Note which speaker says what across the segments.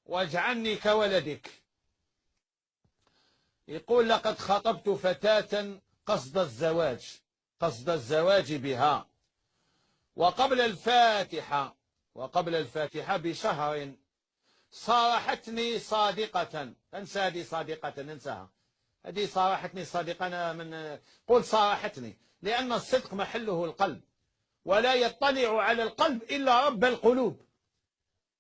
Speaker 1: واجعلني كولدك. يقول: لقد خطبت فتاة قصد الزواج بها، وقبل الفاتحة بشهر صارحتني صادقة. انسى هذه صادقة، انساها. هذه صارحتني صادقة. أنا من قول صارحتني، لأن الصدق محله القلب، ولا يطلع على القلب إلا رب القلوب.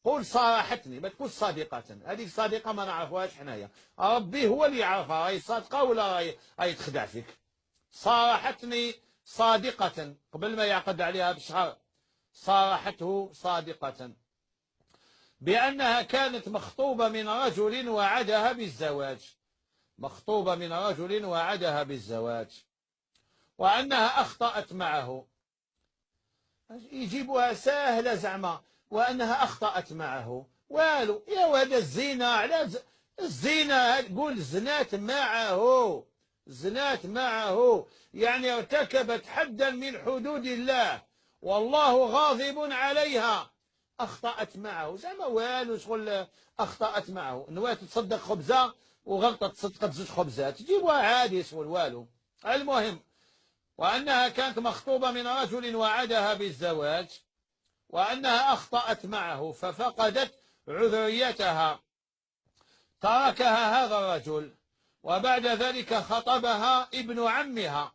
Speaker 1: قول صارحتني، ما تكون صادقة. هذه صادقة ما نعرفوهاش حنايا، ربي هو اللي يعرفها، راهي صادقة ولا راهي تخدع فيك. صارحتني صادقة قبل ما يعقد عليها بشهر، صارحته صادقة بأنها كانت مخطوبة من رجل وعدها بالزواج، وأنها أخطأت معه. يجيبها سهلة زعما، وأنها أخطأت معه. والو يا هذا الزنا، على الزنا قول زنات معه، يعني ارتكبت حدا من حدود الله والله غاضب عليها. أخطأت معه زعما والو، شغل أخطأت معه. نوات تصدق خبزة وغلطت صدقت زوج خبزات، جيبوها عادي، شغل والو. المهم، وأنها كانت مخطوبة من رجل وعدها بالزواج، وأنها أخطأت معه ففقدت عذريتها. تركها هذا الرجل، وبعد ذلك خطبها ابن عمها،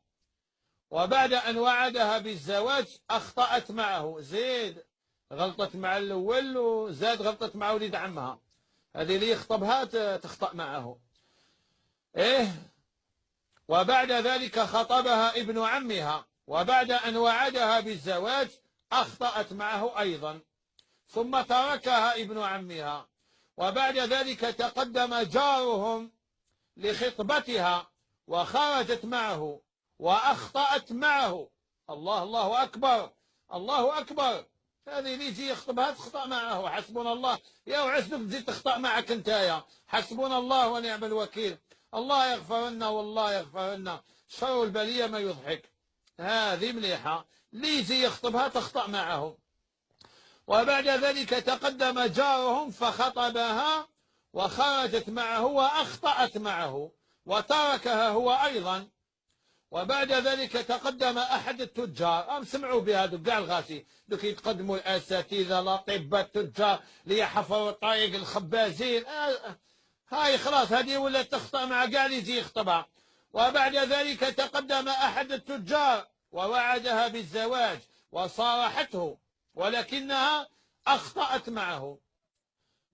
Speaker 1: وبعد أن وعدها بالزواج أخطأت معه. زيد غلطت مع الأول، وزاد غلطت مع وليد عمها. هذه اللي يخطبها تخطأ معه. وبعد ذلك خطبها ابن عمها، وبعد أن وعدها بالزواج أخطأت معه أيضا، ثم تركها ابن عمها. وبعد ذلك تقدم جارهم لخطبتها وخرجت معه وأخطأت معه. الله أكبر، الله أكبر. هذه اللي يجي يخطبها تخطأ معه. حسبنا الله. يا وعسلك تجي تخطأ معك انت. حسبنا الله ونعم الوكيل. الله يغفر لنا والله يغفر لنا. شر البلية ما يضحك. هذه مليحة، اللي يجي يخطبها تخطأ معه. وبعد ذلك تقدم جارهم فخطبها وخرجت معه وأخطأت معه وتركها هو أيضا. وبعد ذلك تقدم أحد التجار، سمعوا بهذا كاع الغاشي، دوك يتقدموا الأساتذة الأطباء التجار اللي يحفروا الطريق، الخبازين. هاي خلاص، هذه ولا تخطأ مع كاع اللي يجي يخطبها. وبعد ذلك تقدم أحد التجار ووعدها بالزواج وصارحته، ولكنها أخطأت معه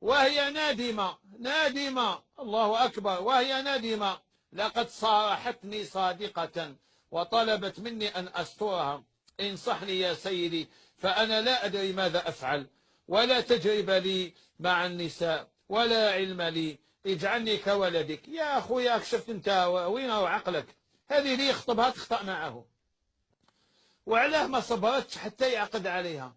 Speaker 1: وهي نادمة. الله أكبر، وهي نادمة. لقد صارحتني صادقة وطلبت مني أن أسترها. انصحني يا سيدي، فأنا لا أدري ماذا أفعل، ولا تجربة لي مع النساء ولا علم لي. اجعلني كولدك. يا أخويا شفت أنت وين عقلك؟ هذه اللي يخطبها تخطأ معه، وعلاه ما صبرتش حتى يعقد عليها؟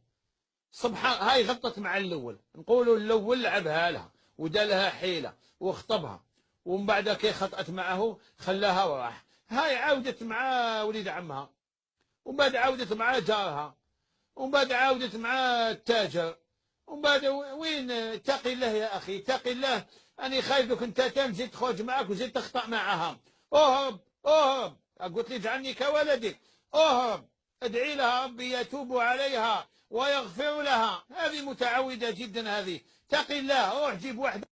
Speaker 1: سبحان، هاي غلطت مع الأول، نقولوا الأول لعبها لها ودالها حيلة وخطبها، ومن بعد كي خطأت معه خلاها وراح. هاي عاودت مع وليد عمها، ومن بعد عاودت مع جارها، ومن بعد عاودت مع التاجر، ومن بعد وين؟ اتقي الله يا أخي، اتقي الله. أنا خايفك أنت تزيد تخرج معك وزيد تخطأ معها. أهرب. قلت لي اجعلني كولدك. أهرب، ادعي لها ربي يتوب عليها ويغفر لها. هذه متعودة جدا، هذه. اتقي الله، روح جيب واحدة